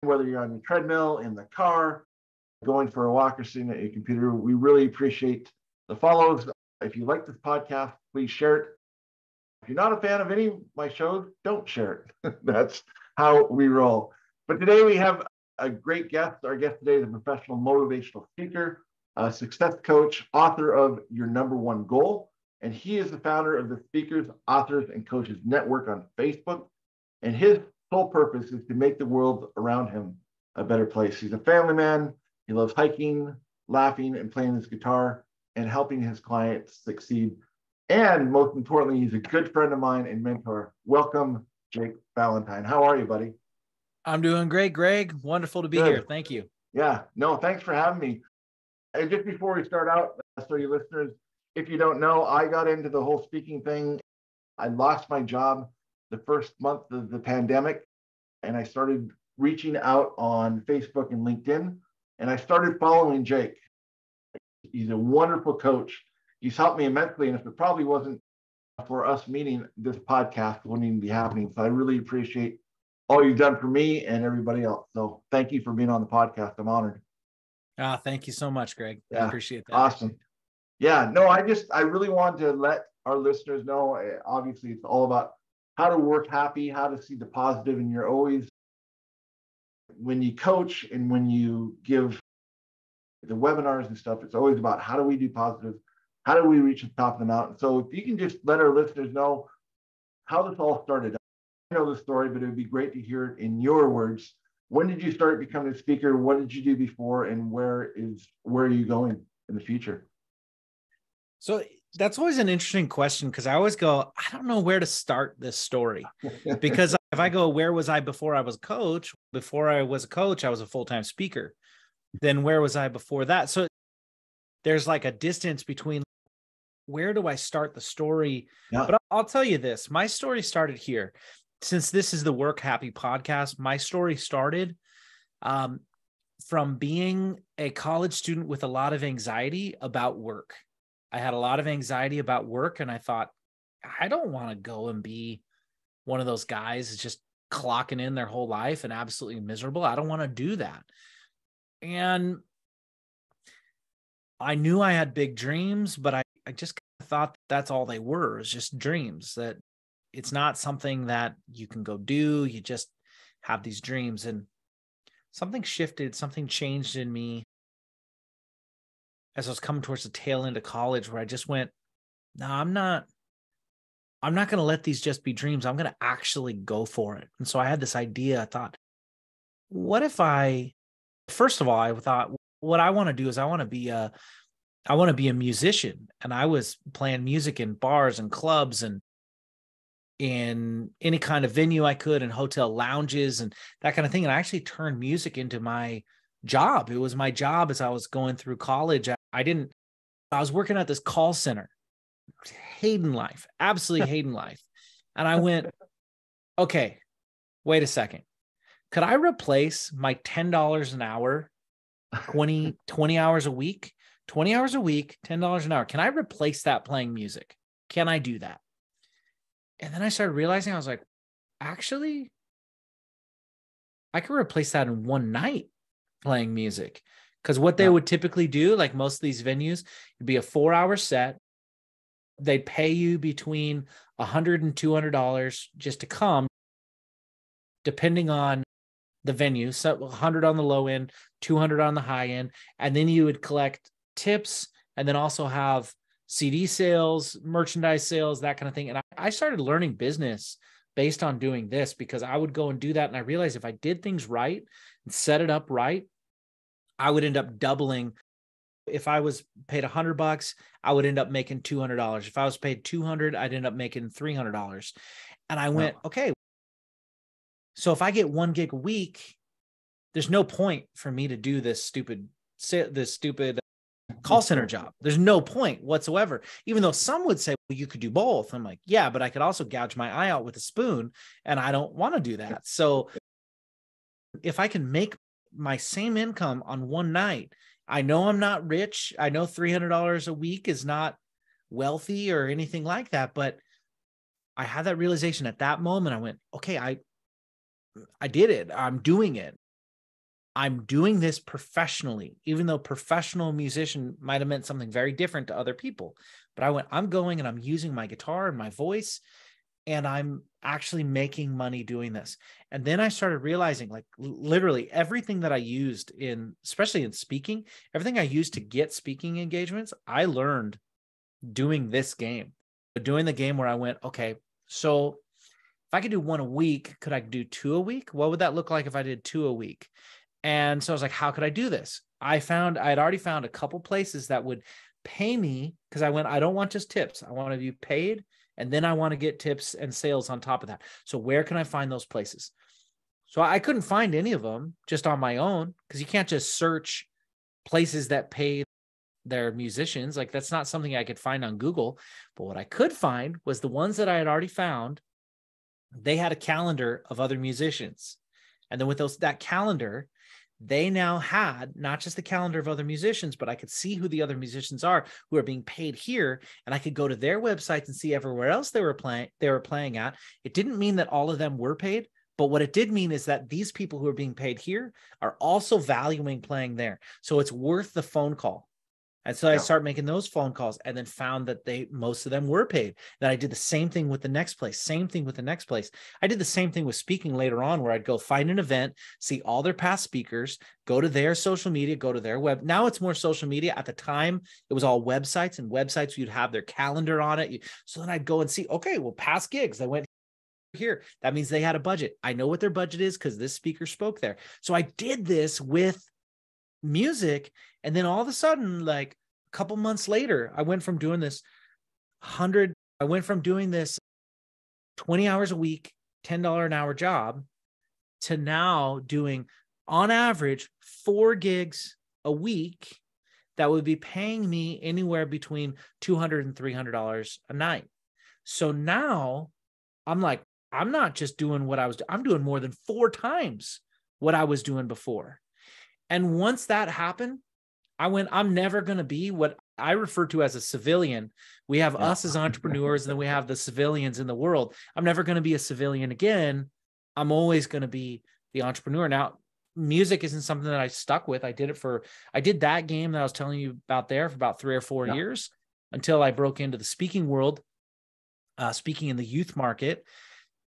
whether you're on your treadmill, in the car, going for a walk, or sitting at your computer. We really appreciate the follows. If you like this podcast, please share it. If you're not a fan of any of my shows, don't share it. That's how we roll. But today we have a great guest. Our guest today is a professional motivational speaker, a success coach, author of Your Number One Goal. And he is the founder of the Speakers, Authors, and Coaches Network on Facebook. And his sole purpose is to make the world around him a better place. He's a family man. He loves hiking, laughing, and playing his guitar, and helping his clients succeed. And most importantly, he's a good friend of mine and mentor. Welcome, Jake Ballentine. How are you, buddy? I'm doing great, Greg. Wonderful to be here. Thank you. Yeah, no, thanks for having me. And just before we start out, so you listeners, if you don't know, I got into the whole speaking thing. I lost my job the first month of the pandemic, and I started reaching out on Facebook and LinkedIn, and I started following Jake. He's a wonderful coach. He's helped me immensely, and if it probably wasn't for us meeting, this podcast wouldn't even be happening. So I really appreciate all you've done for me and everybody else. So thank you for being on the podcast. I'm honored. Thank you so much, Greg. I appreciate that. Awesome. Yeah, no, I really wanted to let our listeners know, obviously it's all about how to work happy, how to see the positive, and you're always, when you coach and when you give the webinars and stuff, it's always about how do we do positive, how do we reach the top of the mountain. So if you can just let our listeners know how this all started. I know the story, but it would be great to hear it in your words. When did you start becoming a speaker? What did you do before, and where are you going in the future? So that's always an interesting question, because I always go, I don't know where to start this story. Because if I go, where was I before I was a coach? Before I was a coach, I was a full-time speaker. Then where was I before that? So there's like a distance between where do I start the story? Yeah. But I'll tell you this, my story started here. Since this is the WorkHappy podcast, my story started from being a college student with a lot of anxiety about work. I had a lot of anxiety about work, and I thought, I don't want to go and be one of those guys that's just clocking in their whole life and absolutely miserable. I don't want to do that. And I knew I had big dreams, but I just thought that's all they were, is just dreams, that it's not something that you can go do. You just have these dreams. And something shifted, something changed in me as I was coming towards the tail end of college, where I just went, no, I'm not going to let these just be dreams. I'm going to actually go for it. And so I had this idea. I thought, what if first of all, I thought, what I want to do is I want to be a musician. And I was playing music in bars and clubs and in any kind of venue I could, in hotel lounges and that kind of thing. And I actually turned music into my job. It was my job as I was going through college. I was working at this call center, hating life, absolutely hating life. And I went, okay, wait a second. Could I replace my $10 an hour, 20 hours a week, $10 an hour? Can I replace that playing music? Can I do that? And then I started realizing, I was like, actually, I could replace that in one night playing music. Because what they would typically do, like most of these venues, it'd be a 4-hour set. They'd pay you between $100 and $200 just to come, depending on the venue. So 100 on the low end, 200 on the high end. And then you would collect tips, and then also have CD sales, merchandise sales, that kind of thing. And I started learning business based on doing this, because I would go and do that. And I realized if I did things right and set it up right, I would end up doubling. If I was paid $100, I would end up making $200. If I was paid $200, I'd end up making $300. And I went, okay, so if I get 1 gig a week, there's no point for me to do this stupid call center job. There's no point whatsoever. Even though some would say, well, you could do both. I'm like, yeah, but I could also gouge my eye out with a spoon, and I don't want to do that. So if I can make my same income on one night, I know I'm not rich. I know $300 a week is not wealthy or anything like that, but I had that realization at that moment. I went, okay, I did it. I'm doing it. I'm doing this professionally, even though professional musician might have meant something very different to other people. But I'm going and I'm using my guitar and my voice, and I'm actually making money doing this. And then I started realizing, like, literally everything that I used especially in speaking, everything I used to get speaking engagements, I learned doing this game, doing the game where I went, okay, so if I could do one a week, could I do two a week? What would that look like if I did two a week? And so I was like, how could I do this? I had already found a couple places that would pay me, because I don't want just tips. I want to be paid, and then I want to get tips and sales on top of that. So where can I find those places? So I couldn't find any of them just on my own, because you can't just search places that pay their musicians. Like, that's not something I could find on Google. But what I could find was the ones that I had already found. They had a calendar of other musicians. And then with that calendar, they now had not just the calendar of other musicians, but I could see who the other musicians are who are being paid here. And I could go to their websites and see everywhere else they were playing at. It didn't mean that all of them were paid, but what it did mean is that these people who are being paid here are also valuing playing there. So it's worth the phone call. And so I started making those phone calls, and then found that most of them were paid. Then I did the same thing with the next place, same thing with the next place. I did the same thing with speaking later on, where I'd go find an event, see all their past speakers, go to their social media, go to their web. Now it's more social media. At the time, it was all websites, and websites, you'd have their calendar on it. So then I'd go and see, okay, well, past gigs, I went here. That means they had a budget. I know what their budget is because this speaker spoke there. So I did this with music. And then all of a sudden, like a couple months later, I went from doing this 20 hours a week, $10 an hour job, to now doing on average 4 gigs a week that would be paying me anywhere between $200 and $300 a night. So now I'm like, I'm not just doing what I was doing. I'm doing more than 4 times what I was doing before. And once that happened, I'm never going to be what I refer to as a civilian. We have us as entrepreneurs, and then we have the civilians in the world. I'm never going to be a civilian again. I'm always going to be the entrepreneur. Now, music isn't something that I stuck with. I did that game that I was telling you about there for about 3 or 4 years, until I broke into the speaking world, speaking in the youth market.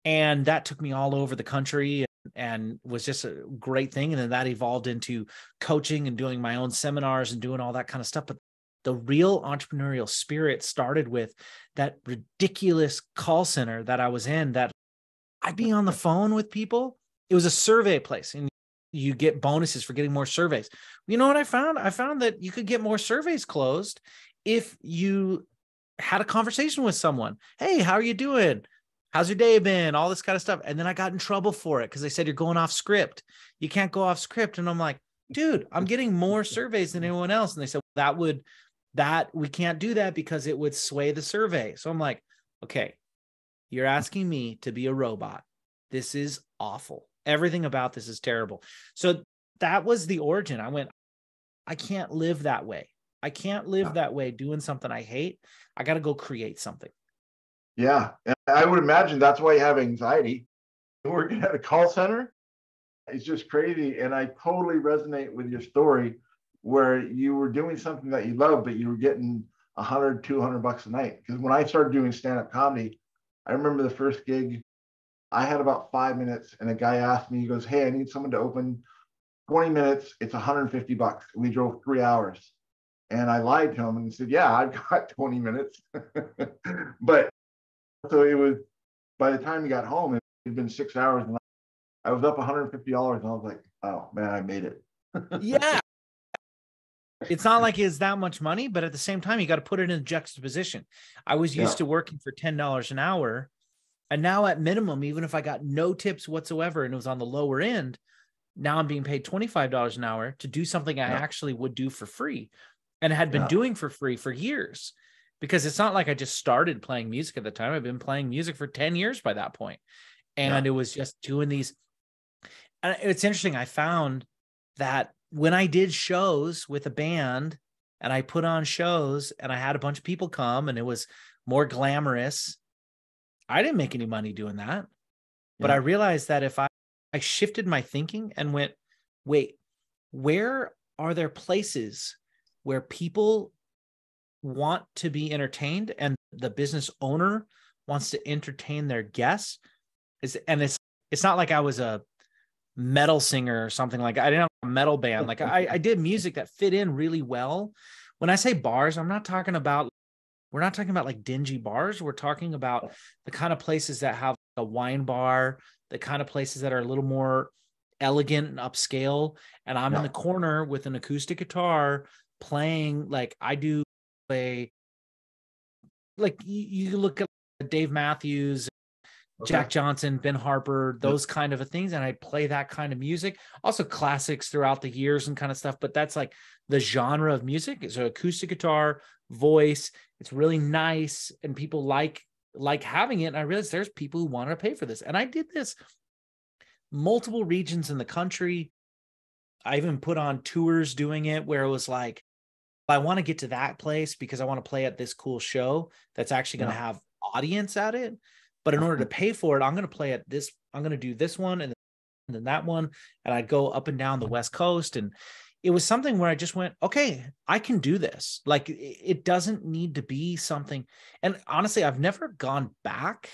And that took me all over the country, and was just a great thing. And then that evolved into coaching and doing my own seminars and doing all that kind of stuff. But the real entrepreneurial spirit started with that ridiculous call center that I was in, that I'd be on the phone with people. It was a survey place, and you get bonuses for getting more surveys. You know what I found? I found that you could get more surveys closed if you had a conversation with someone. Hey, how are you doing? How's your day been? All this kind of stuff. And then I got in trouble for it, because they said, you're going off script. You can't go off script. And I'm like, dude, I'm getting more surveys than anyone else. And they said, we can't do that because it would sway the survey. So I'm like, okay, you're asking me to be a robot. This is awful. Everything about this is terrible. So that was the origin. I went, I can't live that way. I can't live that way doing something I hate. I got to go create something. Yeah, and I would imagine that's why you have anxiety. Working at a call center, it's just crazy. And I totally resonate with your story, where you were doing something that you love, but you were getting $100, $200 a night. Because when I started doing stand-up comedy, I remember the first gig, I had about 5 minutes, and a guy asked me, he goes, hey, I need someone to open 20 minutes. It's $150. We drove 3 hours. And I lied to him and said, yeah, I've got 20 minutes. But so it was, by the time he got home, it had been 6 hours, and I was up $150, and I was like, oh man, I made it. Yeah. It's not like it's that much money, but at the same time, you got to put it in juxtaposition. I was used to working for $10 an hour. And now at minimum, even if I got no tips whatsoever and it was on the lower end, now I'm being paid $25 an hour to do something I actually would do for free, and had been doing for free for years. Because it's not like I just started playing music at the time. I've been playing music for 10 years by that point. And it was just doing these. And it's interesting. I found that when I did shows with a band, and I put on shows, and I had a bunch of people come, and it was more glamorous, I didn't make any money doing that. But I realized that if I shifted my thinking and went, wait, where are there places where people want to be entertained and the business owner wants to entertain their guests? It's not like I was a metal singer or something. Like I didn't have a metal band. Like I did music that fit in really well. When I say bars, we're not talking about like dingy bars. We're talking about the kind of places that have a wine bar, the kind of places that are a little more elegant and upscale. And I'm in the corner with an acoustic guitar playing, like I do like you look at Dave Matthews, Jack Johnson, Ben Harper, those kind of things. And I play that kind of music, also classics throughout the years and kind of stuff. But that's like the genre of music. It's an acoustic guitar, voice. It's really nice. And people like having it. And I realized there's people who want to pay for this. And I did this multiple regions in the country. I even put on tours doing it where it was like, I want to get to that place because I want to play at this cool show that's actually going to have audience at it. But in order to pay for it, I'm going to play at this. I'm going to do this one and then that one. And I'd go up and down the West Coast. And it was something where I just went, okay, I can do this. Like it doesn't need to be something. And honestly, I've never gone back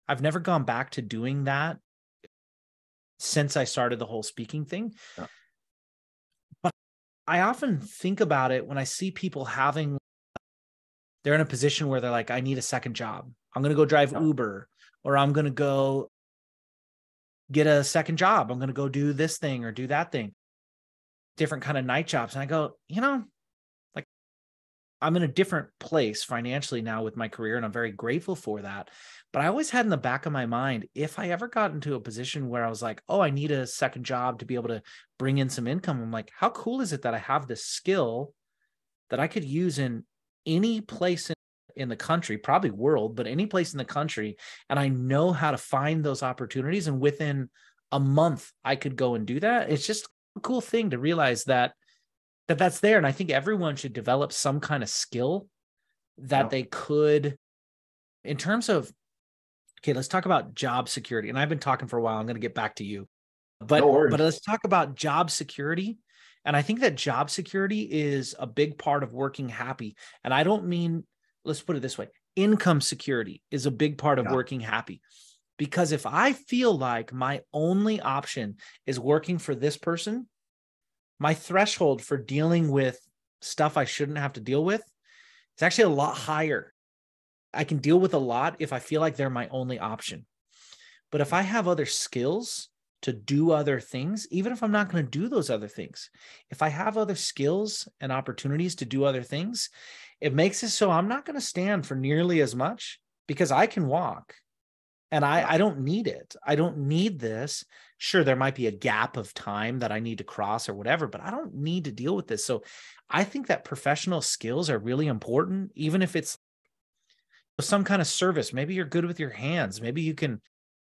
to doing that since I started the whole speaking thing. Yeah. But I often think about it when I see people they're in a position where they're like, I need a second job. I'm going to go drive Uber, or I'm going to go get a second job. I'm going to go do this thing or do that thing, different kind of night jobs. And I go, like I'm in a different place financially now with my career, and I'm very grateful for that. But I always had in the back of my mind, if I ever got into a position where I was like, oh, I need a second job to be able to bring in some income. I'm like, how cool is it that I have this skill that I could use in any place in the country, probably world, but any place in the country. And I know how to find those opportunities. And within a month, I could go and do that. It's just a cool thing to realize that's there. And I think everyone should develop some kind of skill that they could, in terms of, okay, let's talk about job security. And I've been talking for a while. I'm going to get back to you, but let's talk about job security. And I think that job security is a big part of working happy. And I don't mean, let's put it this way, income security is a big part of working happy. Because if I feel like my only option is working for this person, my threshold for dealing with stuff I shouldn't have to deal with is actually a lot higher. I can deal with a lot if I feel like they're my only option. But if I have other skills to do other things, even if I'm not going to do those other things, if I have other skills and opportunities to do other things, it makes it so I'm not going to stand for nearly as much because I can walk and I don't need it. I don't need this. Sure, there might be a gap of time that I need to cross or whatever, but I don't need to deal with this. So I think that professional skills are really important, even if it's some kind of service. Maybe you're good with your hands. Maybe you can.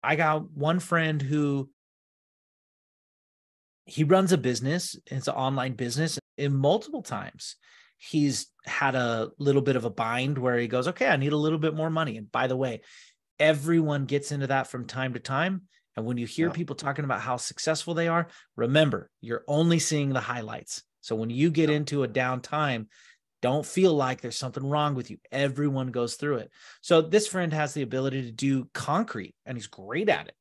I got one friend who he runs a business. It's an online business. And multiple times he's had a little bit of a bind where he goes, okay, I need a little bit more money. And by the way, everyone gets into that from time to time. And when you hear people talking about how successful they are, remember, you're only seeing the highlights. So when you get into a down time, don't feel like there's something wrong with you. Everyone goes through it. So this friend has the ability to do concrete, and he's great at it.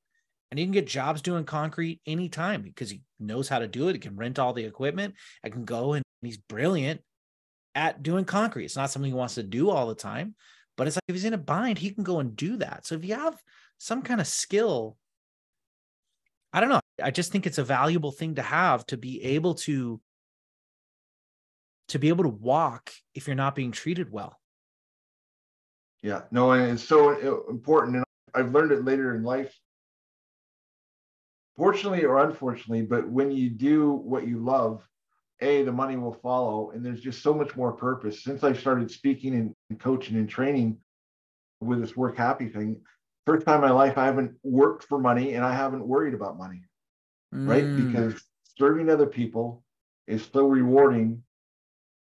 And he can get jobs doing concrete anytime because he knows how to do it. He can rent all the equipment. I can go, and he's brilliant at doing concrete. It's not something he wants to do all the time, but it's like if he's in a bind, he can go and do that. So if you have some kind of skill, I don't know. I just think it's a valuable thing to have, to be able to walk if you're not being treated well. Yeah, no, and it's so important. And I've learned it later in life, fortunately or unfortunately, but when you do what you love, the money will follow. And there's just so much more purpose. Since I started speaking and coaching and training with this WorkHappy thing, first time in my life, I haven't worked for money and I haven't worried about money, right? Because serving other people is so rewarding.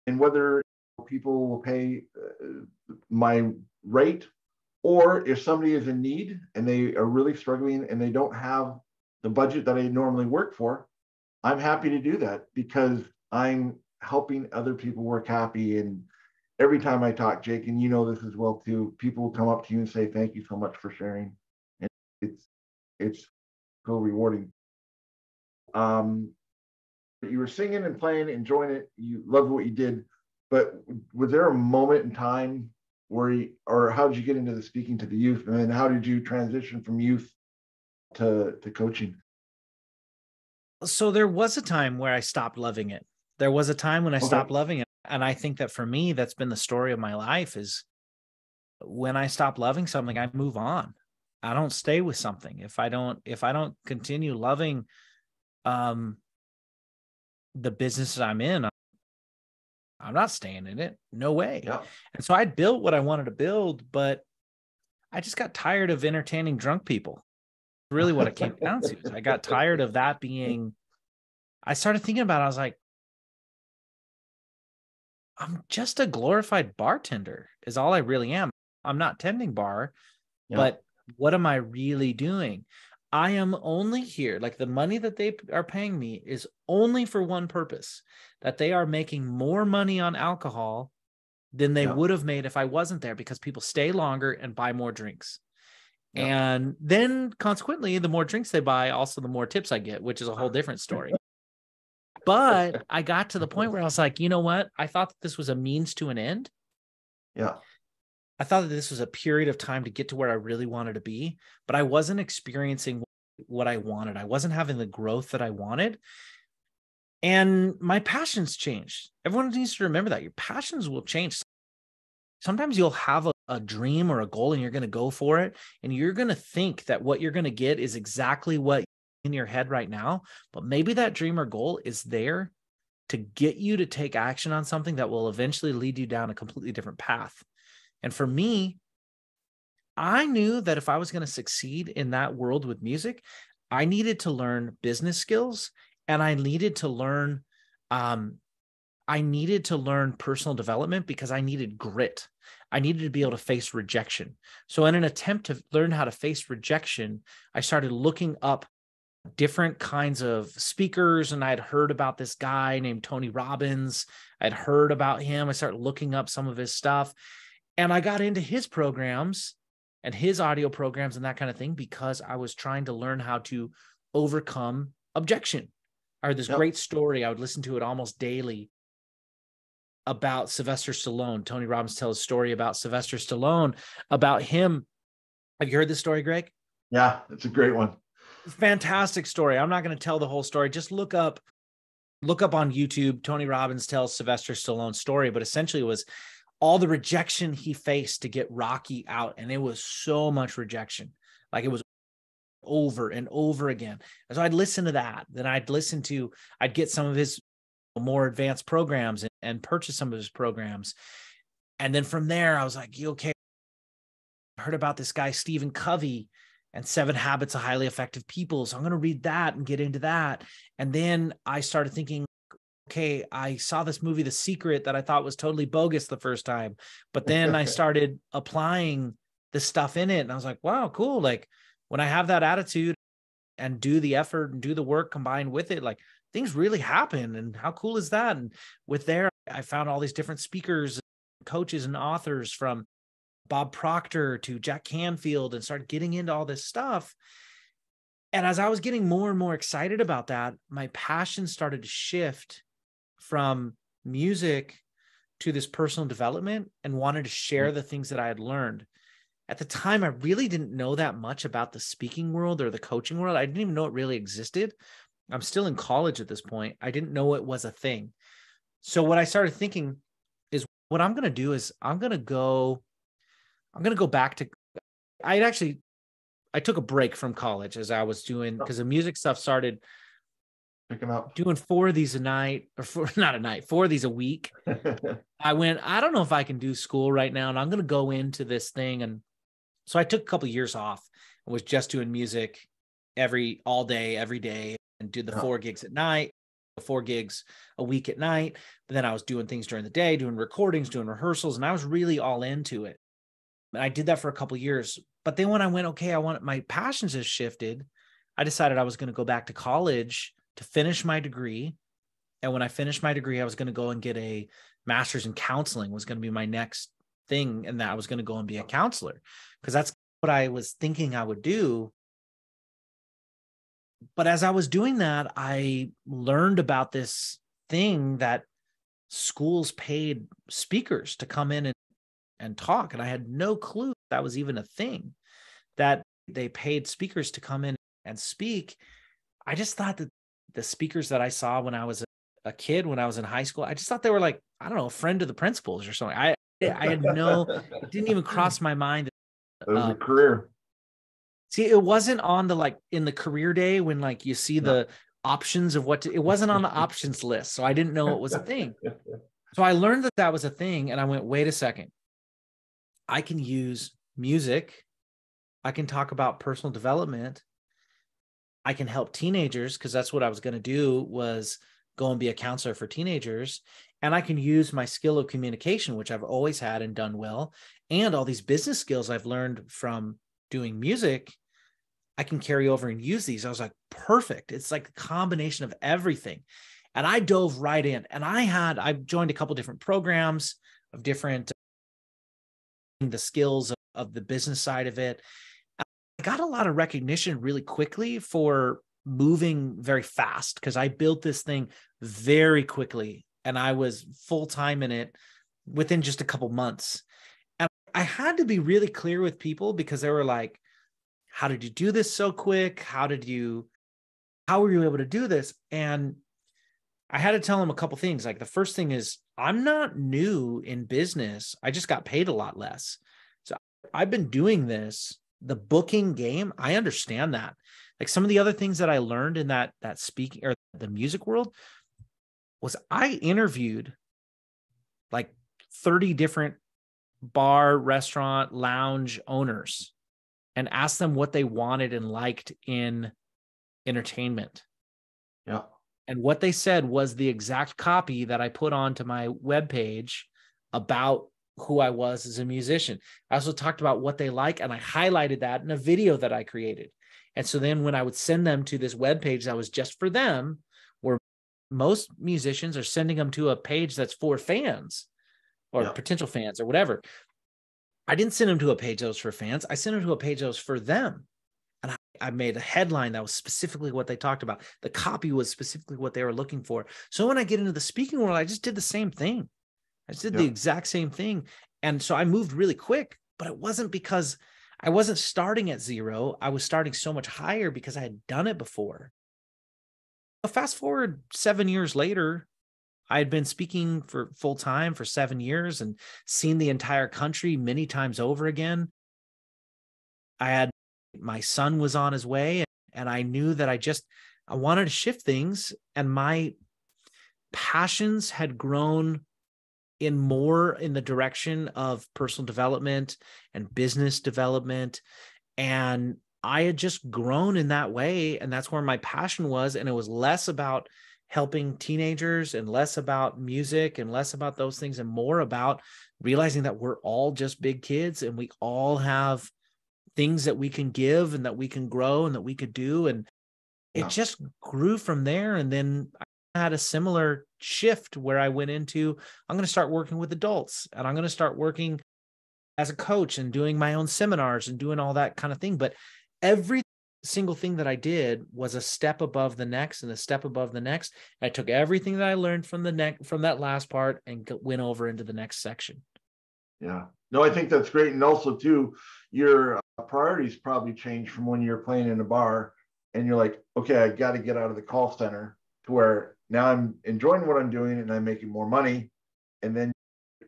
And whether people will pay my rate, or if somebody is in need and they are really struggling and they don't have the budget that I normally work for, I'm happy to do that because I'm helping other people work happy. And every time I talk, Jake, and you know this as well too, people will come up to you and say, thank you so much for sharing. And it's so rewarding. You were singing and playing, enjoying it. You loved what you did, but was there a moment in time where or how did you get into the speaking to the youth? And then how did you transition from youth to coaching? So there was a time where I stopped loving it. There was a time when I stopped loving it. And I think that for me, that's been the story of my life is when I stop loving something, I move on. I don't stay with something. If I don't continue loving the business that I'm in, I'm not staying in it. No way. Yeah. And so I built what I wanted to build, but I just got tired of entertaining drunk people. Really what it came down to. I got tired of that being, I started thinking about it. I was like, I'm just a glorified bartender is all I really am. I'm not tending bar, but what am I really doing? I am only here. Like the money that they are paying me is only for one purpose, that they are making more money on alcohol than they would have made if I wasn't there, because people stay longer and buy more drinks. And then consequently, the more drinks they buy, also the more tips I get, which is a whole different story. But I got to the point where I was like, you know what? I thought that this was a means to an end. Yeah. I thought that this was a period of time to get to where I really wanted to be, but I wasn't experiencing what I wanted. I wasn't having the growth that I wanted. And my passions changed. Everyone needs to remember that your passions will change. Sometimes you'll have a dream or a goal and you're going to go for it. And you're going to think that what you're going to get is exactly what in your head right now. But maybe that dream or goal is there to get you to take action on something that will eventually lead you down a completely different path. And for me, I knew that if I was going to succeed in that world with music, I needed to learn business skills and I needed to learn personal development because I needed grit. I needed to be able to face rejection. So in an attempt to learn how to face rejection, I started looking up different kinds of speakers. And I had heard about this guy named Tony Robbins. I'd heard about him. I started looking up some of his stuff. And I got into his programs and his audio programs and that kind of thing because I was trying to learn how to overcome objection. I heard this great story. I would listen to it almost daily about Sylvester Stallone. Tony Robbins tells a story about Sylvester Stallone, about him. Have you heard this story, Greg? Yeah, it's a great one. Fantastic story. I'm not going to tell the whole story. Just look up on YouTube. Tony Robbins tells Sylvester Stallone's story, but essentially it was all the rejection he faced to get Rocky out. And it was so much rejection. Like it was over and over again. And so I'd listen to that. Then I'd get some of his more advanced programs and purchase some of his programs. And then from there, I was like, okay, I heard about this guy, Stephen Covey, and 7 Habits of Highly Effective People. So I'm going to read that and get into that. And then I started thinking, okay, I saw this movie, The Secret, that I thought was totally bogus the first time. But then I started applying the stuff in it. And I was like, wow, cool. Like when I have that attitude and do the effort and do the work combined with it, like things really happen. And how cool is that? And with there, I found all these different speakers, coaches, and authors from Bob Proctor to Jack Canfield and started getting into all this stuff. And as I was getting more and more excited about that, my passion started to shift from music to this personal development and wanted to share the things that I had learned. At the time, I really didn't know that much about the speaking world or the coaching world. I didn't even know it really existed. I'm still in college at this point. I didn't know it was a thing. So what I started thinking is what I'm going to do is I'm going to go back to, I took a break from college as I was doing, because the music stuff started picking up, doing 4 of these a night, or 4 of these a week. I went, I don't know if I can do school right now, and I'm going to go into this thing. And so I took a couple of years off and was just doing music all day, every day, and did the 4 gigs at night, 4 gigs a week at night. But then I was doing things during the day, doing recordings, doing rehearsals, and I was really all into it. And I did that for a couple of years. But then when I went, okay, my passions has shifted, I decided I was going to go back to college to finish my degree. And when I finished my degree, I was going to go and get a master's in counseling, was going to be my next thing. And that I was going to go and be a counselor, because that's what I was thinking I would do. But as I was doing that, I learned about this thing that schools paid speakers to come in and talk. And I had no clue that was even a thing, that they paid speakers to come in and speak. I just thought that the speakers that I saw when I was a kid, when I was in high school, I just thought they were like, I don't know, a friend of the principal's or something. I had it didn't even cross my mind. It was a career. See, it wasn't on the, like in the career day when like you see the options of it wasn't on the options list. So I didn't know it was a thing. So I learned that that was a thing. And I went, wait a second, I can use music. I can talk about personal development. I can help teenagers, because that's what I was going to do, was go and be a counselor for teenagers. And I can use my skill of communication, which I've always had and done well, and all these business skills I've learned from doing music, I can carry over and use these. I was like, perfect. It's like a combination of everything. And I dove right in. And I joined a couple different programs of different, the skills of the business side of it. I got a lot of recognition really quickly for moving very fast, because I built this thing very quickly and I was full-time in it within just a couple months. And I had to be really clear with people, because they were like, how did you do this so quick? How were you able to do this? And I had to tell them a couple things. Like the first thing is, I'm not new in business. I just got paid a lot less. So I've been doing this, the booking game. I understand that. Like some of the other things that I learned in that speaking or the music world was, I interviewed like 30 different bar, restaurant, lounge owners and asked them what they wanted and liked in entertainment. Yeah. And what they said was the exact copy that I put onto my webpage about who I was as a musician. I also talked about what they like, and I highlighted that in a video that I created. And so then when I would send them to this webpage that was just for them, where most musicians are sending them to a page that's for fans or potential fans or whatever, I didn't send them to a page that was for fans. I sent them to a page that was for them. And I made a headline that was specifically what they talked about. The copy was specifically what they were looking for. So when I get into the speaking world, I just did the same thing. I just did the exact same thing. And so I moved really quick, but it wasn't because I wasn't starting at zero. I was starting so much higher because I had done it before. Fast forward 7 years later, I had been speaking for full time for 7 years and seen the entire country many times over again. My son was on his way, and I knew that I wanted to shift things, and my passions had grown more in the direction of personal development and business development. And I had just grown in that way. And that's where my passion was. And it was less about helping teenagers and less about music and less about those things and more about realizing that we're all just big kids and we all have things that we can give and that we can grow and that we could do. And it just grew from there. And then I had a similar shift where I went into, I'm going to start working with adults, and I'm going to start working as a coach and doing my own seminars and doing all that kind of thing. But every single thing that I did was a step above the next and a step above the next. I took everything that I learned from that last part and went over into the next section. Yeah. No, I think that's great. And also too, your priorities probably changed from when you're playing in a bar and you're like, okay, I got to get out of the call center, to where now I'm enjoying what I'm doing and I'm making more money. And then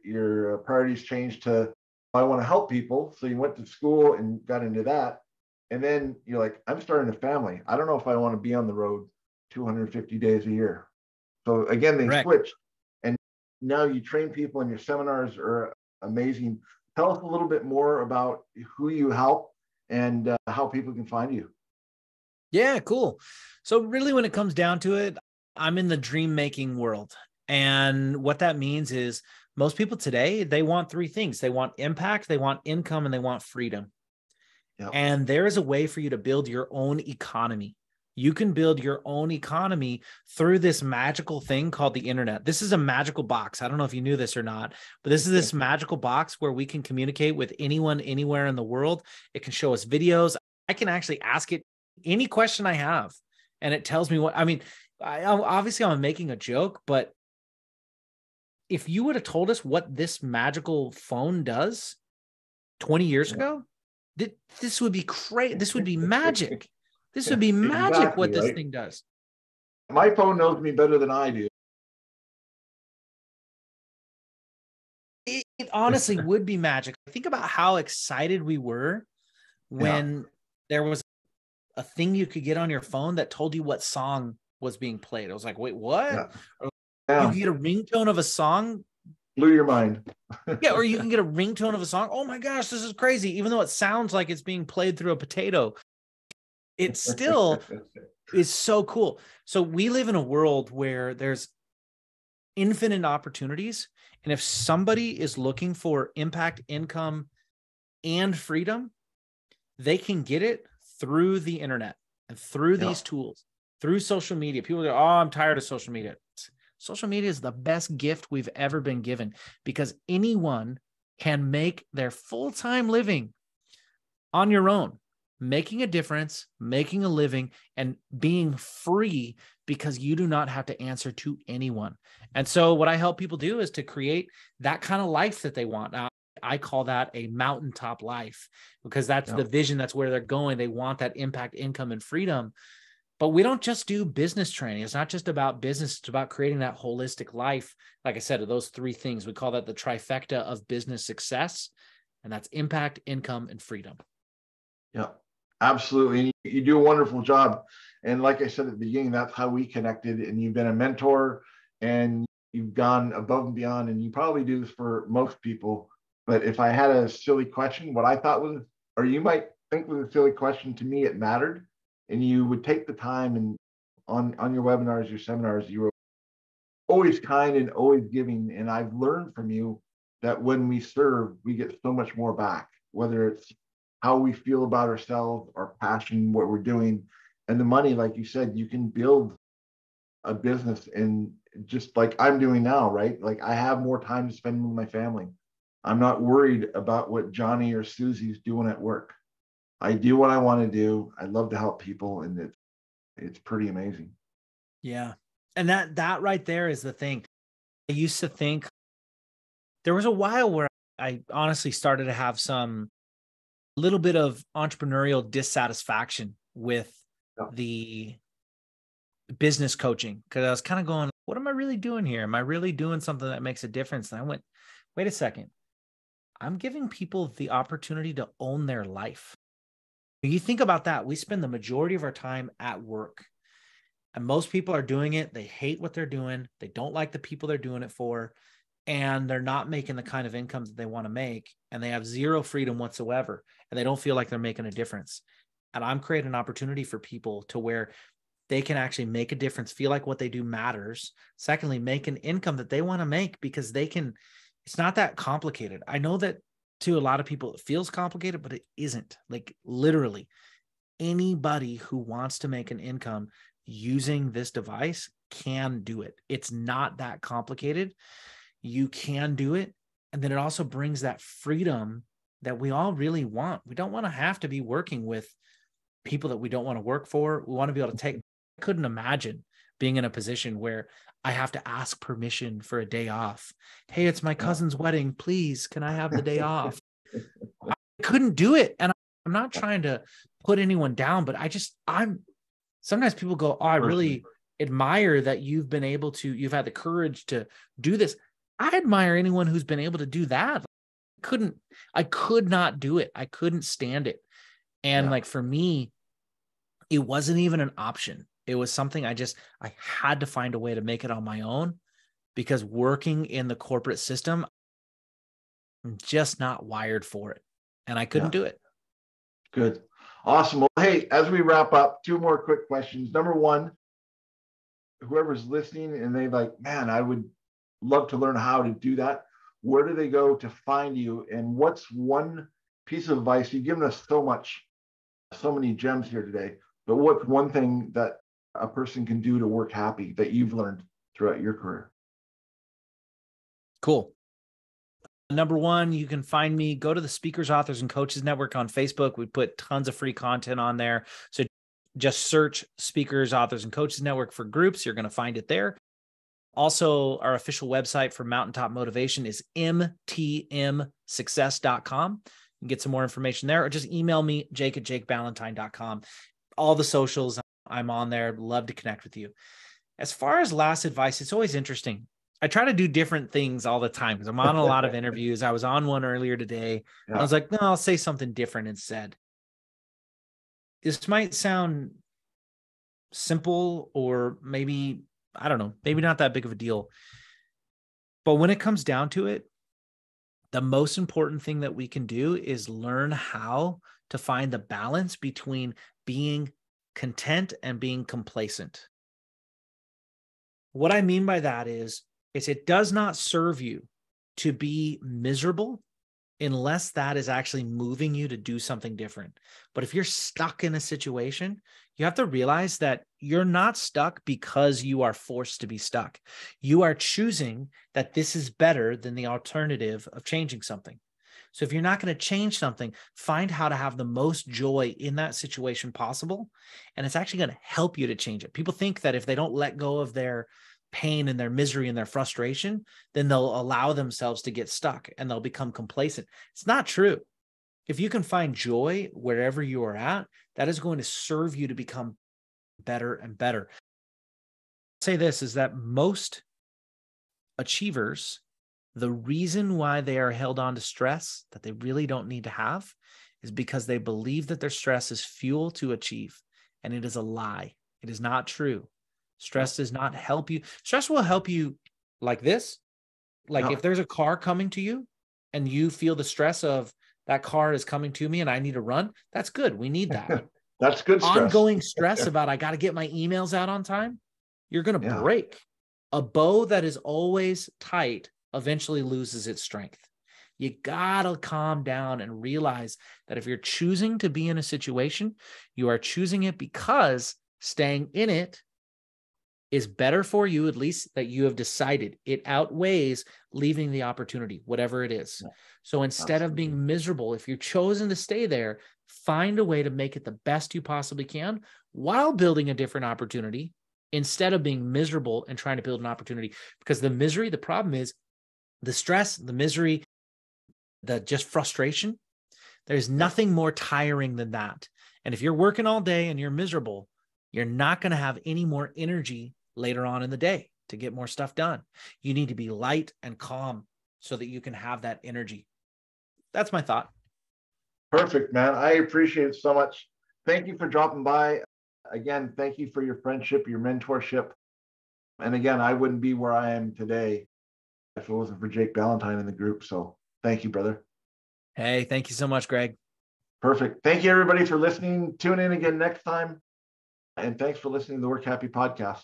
your priorities changed to, I want to help people. So you went to school and got into that. And then you're like, I'm starting a family. I don't know if I want to be on the road 250 days a year. So again, they switched. And now you train people, and your seminars are amazing. Tell us a little bit more about who you help and how people can find you. Yeah, cool. So really, when it comes down to it, I'm in the dream making world. And what that means is most people today, they want three things. They want impact, they want income, and they want freedom. Yep. And there is a way for you to build your own economy. You can build your own economy through this magical thing called the internet. This is a magical box. I don't know if you knew this or not, but this is this magical box where we can communicate with anyone, anywhere in the world. It can show us videos. I can actually ask it any question I have, and it tells me what, I mean, obviously I'm making a joke, but if you would have told us what this magical phone does 20 years ago, this would be crazy. This would be magic. This would be magic. Exactly, what this thing does. My phone knows me better than I do. It honestly would be magic. Think about how excited we were when there was a thing you could get on your phone that told you what song was being played. I was like, wait, what? You get a ringtone of a song. Blew your mind. Yeah, or you can get a ringtone of a song. Oh my gosh, this is crazy. Even though it sounds like it's being played through a potato, it still is so cool. So we live in a world where there's infinite opportunities. And if somebody is looking for impact, income, and freedom, they can get it through the internet and through these tools, through social media. People go, oh, I'm tired of social media. Social media is the best gift we've ever been given because anyone can make their full-time living on your own, making a difference, making a living, and being free because you do not have to answer to anyone. And so what I help people do is to create that kind of life that they want. I call that a mountaintop life because that's the vision. That's where they're going. They want that impact, income, and freedom. But we don't just do business training. It's not just about business. It's about creating that holistic life. Like I said, of those three things, we call that the trifecta of business success. And that's impact, income, and freedom. Yeah, absolutely. You do a wonderful job. And like I said at the beginning, that's how we connected. And you've been a mentor and you've gone above and beyond. And you probably do this for most people. But if I had a silly question, what I thought was, or you might think was a silly question, to me, it mattered. And you would take the time and on your webinars, your seminars, you were always kind and always giving. And I've learned from you that when we serve, we get so much more back, whether it's how we feel about ourselves, our passion, what we're doing, and the money. Like you said, you can build a business and just like I'm doing now, right? Like I have more time to spend with my family. I'm not worried about what Johnny or Susie's doing at work. I do what I want to do. I love to help people, and it's pretty amazing. Yeah. And that right there is the thing. I used to think there was a while where I honestly started to have some little bit of entrepreneurial dissatisfaction with the business coaching because I was kind of going, what am I really doing here? Am I really doing something that makes a difference? And I went, wait a second. I'm giving people the opportunity to own their life. You think about that. We spend the majority of our time at work, and most people are doing it. They hate what they're doing. They don't like the people they're doing it for, and they're not making the kind of income that they want to make, and they have zero freedom whatsoever, and they don't feel like they're making a difference. And I'm creating an opportunity for people to where they can actually make a difference, feel like what they do matters. Secondly, make an income that they want to make because they can. It's not that complicated. I know that to a lot of people, it feels complicated, but it isn't. Like literally anybody who wants to make an income using this device can do it. It's not that complicated. You can do it. And then it also brings that freedom that we all really want. We don't want to have to be working with people that we don't want to work for. We want to be able to take, I couldn't imagine being in a position where I have to ask permission for a day off. Hey, it's my cousin's wedding. Please, can I have the day off? I couldn't do it. And I'm not trying to put anyone down, but sometimes people go, oh, I really admire that you've had the courage to do this. I admire anyone who's been able to do that. I could not do it. I couldn't stand it. And like for me, it wasn't even an option. It was something I had to find a way to make it on my own because working in the corporate system, I'm just not wired for it. And I couldn't do it. Good. Awesome. Well, hey, as we wrap up, two more quick questions. Number one, whoever's listening and they like, man, I would love to learn how to do that. Where do they go to find you? And what's one piece of advice? You've given us so many gems here today. But what's one thing that a person can do to work happy that you've learned throughout your career? Cool. Number one, you can find me, go to the Speakers, Authors, and Coaches Network on Facebook. We put tons of free content on there. So just search Speakers, Authors, and Coaches Network for groups. You're going to find it there. Also, our official website for Mountaintop Motivation is mtmsuccess.com. You can get some more information there, or just email me, jake@jakeballentine.com. All the socials, I'm on there. Love to connect with you. As far as last advice, it's always interesting. I try to do different things all the time because I'm on a lot of interviews. I was on one earlier today. Yeah. I was like, no, I'll say something different instead. This might sound simple, or maybe, I don't know, maybe not that big of a deal. But when it comes down to it, the most important thing that we can do is learn how to find the balance between being content and being complacent. What I mean by that is it does not serve you to be miserable unless that is actually moving you to do something different. But if you're stuck in a situation, you have to realize that you're not stuck because you are forced to be stuck. You are choosing that this is better than the alternative of changing something. So if you're not going to change something, find how to have the most joy in that situation possible. And it's actually going to help you to change it. People think that if they don't let go of their pain and their misery and their frustration, then they'll allow themselves to get stuck and they'll become complacent. It's not true. If you can find joy wherever you are at, that is going to serve you to become better and better. I'll say this is that most achievers, the reason why they are held on to stress that they really don't need to have is because they believe that their stress is fuel to achieve. And it is a lie. It is not true. Stress does not help you. Stress will help you like this. Like if there's a car coming to you and you feel the stress of that car is coming to me and I need to run, that's good. We need that. That's good stress. Ongoing stress about I got to get my emails out on time, you're going to break. A bow that is always tight eventually loses its strength. You got to calm down and realize that if you're choosing to be in a situation, you are choosing it because staying in it is better for you, at least that you have decided. It outweighs leaving the opportunity, whatever it is. Yeah, so instead of being miserable, if you're chosen to stay there, find a way to make it the best you possibly can while building a different opportunity instead of being miserable and trying to build an opportunity. Because the misery, the problem is the stress, the misery, the just frustration. There's nothing more tiring than that. And if you're working all day and you're miserable, you're not going to have any more energy later on in the day to get more stuff done. You need to be light and calm so that you can have that energy. That's my thought. Perfect, man. I appreciate it so much. Thank you for dropping by. Again, thank you for your friendship, your mentorship. And again, I wouldn't be where I am today if it wasn't for Jake Ballentine in the group. So thank you, brother. Hey, thank you so much, Greg. Perfect. Thank you, everybody, for listening. Tune in again next time. And thanks for listening to the WorkHappy podcast.